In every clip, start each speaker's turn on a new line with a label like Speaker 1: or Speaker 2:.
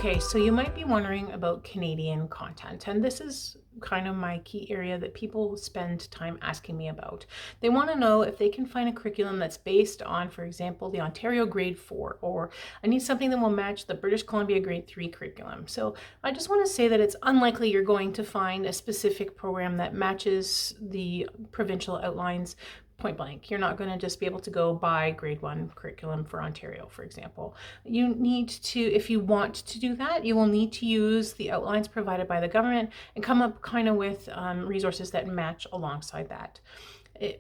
Speaker 1: Okay, so you might be wondering about Canadian content, and this is kind of my key area that people spend time asking me about. They want to know if they can find a curriculum that's based on, for example, the Ontario Grade 4, or I need something that will match the British Columbia Grade 3 curriculum. So I just want to say that it's unlikely you're going to find a specific program that matches the provincial outlines point blank. You're not going to just be able to go buy grade 1 curriculum for Ontario, for example. You need to, if you want to do that, you will need to use the outlines provided by the government and come up kind of with resources that match alongside that.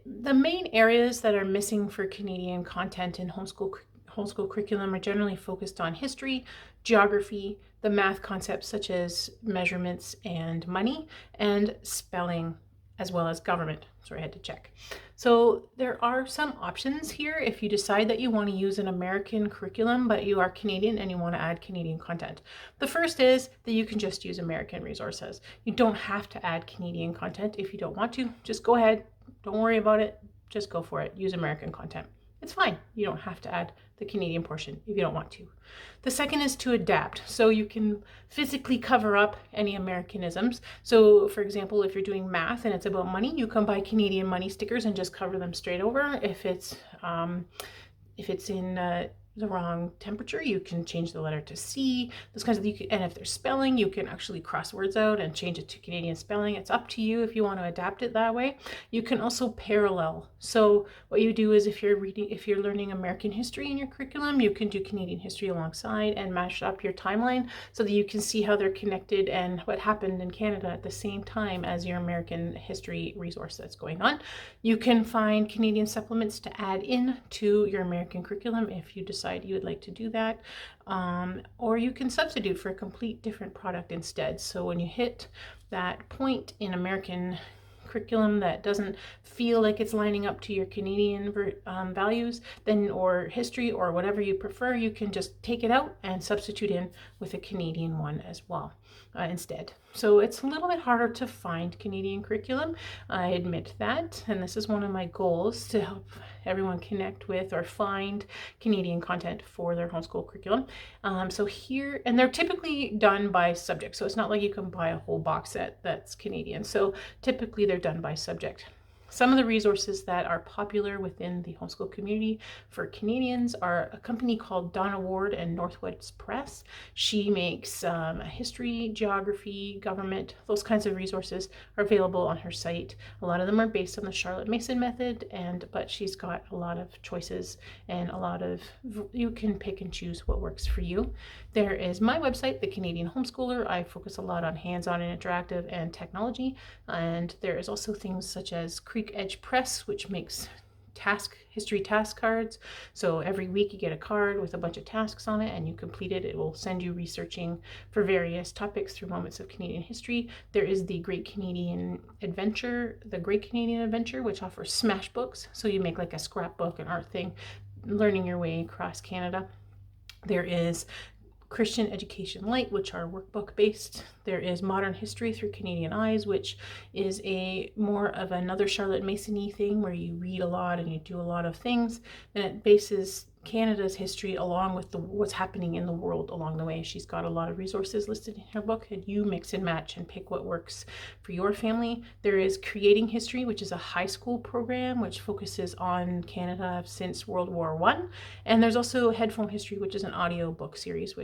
Speaker 1: The main areas that are missing for Canadian content in homeschool curriculum are generally focused on history, geography, the math concepts such as measurements and money, and spelling, as well as government. Sorry, I had to check. So there are some options here if you decide that you want to use an American curriculum, but you are Canadian and you want to add Canadian content. The first is that you can just use American resources. You don't have to add Canadian content if you don't want to. Just go ahead. Don't worry about it. Just go for it. Use American content. It's fine. You don't have to add the Canadian portion if you don't want to. The second is to adapt. So you can physically cover up any Americanisms. So for example, if you're doing math and it's about money, you can buy Canadian money stickers and just cover them straight over. If it's in the wrong temperature, you can change the letter to C. Those kinds of, and if there's spelling, you can actually cross words out and change it to Canadian spelling. It's up to you if you want to adapt it that way. You can also parallel. So what you do is if you're learning American history in your curriculum, you can do Canadian history alongside and mash up your timeline so that you can see how they're connected and what happened in Canada at the same time as your American history resource that's going on. You can find Canadian supplements to add in to your American curriculum if you decide you would like to do that, or you can substitute for a complete different product instead. So when you hit that point in American curriculum that doesn't feel like it's lining up to your Canadian values, then, or history, or whatever you prefer, you can just take it out and substitute in with a Canadian one as well instead. So it's a little bit harder to find Canadian curriculum, I admit that, and this is one of my goals, to help everyone connect with or find Canadian content for their homeschool curriculum. So here, and they're typically done by subject, so it's not like you can buy a whole box set that's Canadian. So typically they're done by subject. Some of the resources that are popular within the homeschool community for Canadians are a company called Donna Ward and Northwoods Press. She makes history, geography, government, those kinds of resources are available on her site. A lot of them are based on the Charlotte Mason method, but she's got a lot of choices and you can pick and choose what works for you. There is my website, The Canadian Homeschooler. I focus a lot on hands-on and interactive and technology, and there is also things such as Creek Edge Press, which makes history task cards. So every week you get a card with a bunch of tasks on it and you complete it. It will send you researching for various topics through moments of Canadian history. There is the Great Canadian Adventure, which offers smash books. So you make like a scrapbook, an art thing, learning your way across Canada. There is Christian Education Light, which are workbook based. There is Modern History Through Canadian Eyes, which is more of another Charlotte Mason-y thing where you read a lot and you do a lot of things, and it bases Canada's history along with what's happening in the world along the way. She's got a lot of resources listed in her book, and you mix and match and pick what works for your family. There is Creating History, which is a high school program which focuses on Canada since World War I. And there's also Headphone History, which is an audio book series,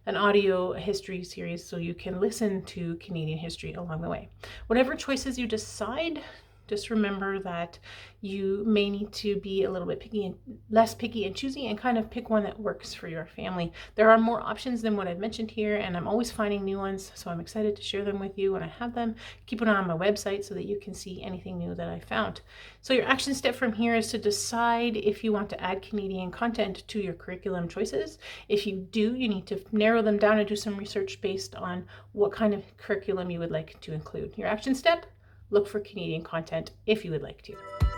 Speaker 1: an audio history series, so you can listen to Canadian history along the way. Whatever choices you decide, just remember that you may need to be a little bit less picky and choosy, and kind of pick one that works for your family. There are more options than what I've mentioned here, and I'm always finding new ones, so I'm excited to share them with you when I have them. Keep an eye on my website so that you can see anything new that I found. So your action step from here is to decide if you want to add Canadian content to your curriculum choices. If you do, you need to narrow them down and do some research based on what kind of curriculum you would like to include. Your action step: look for Canadian content if you would like to.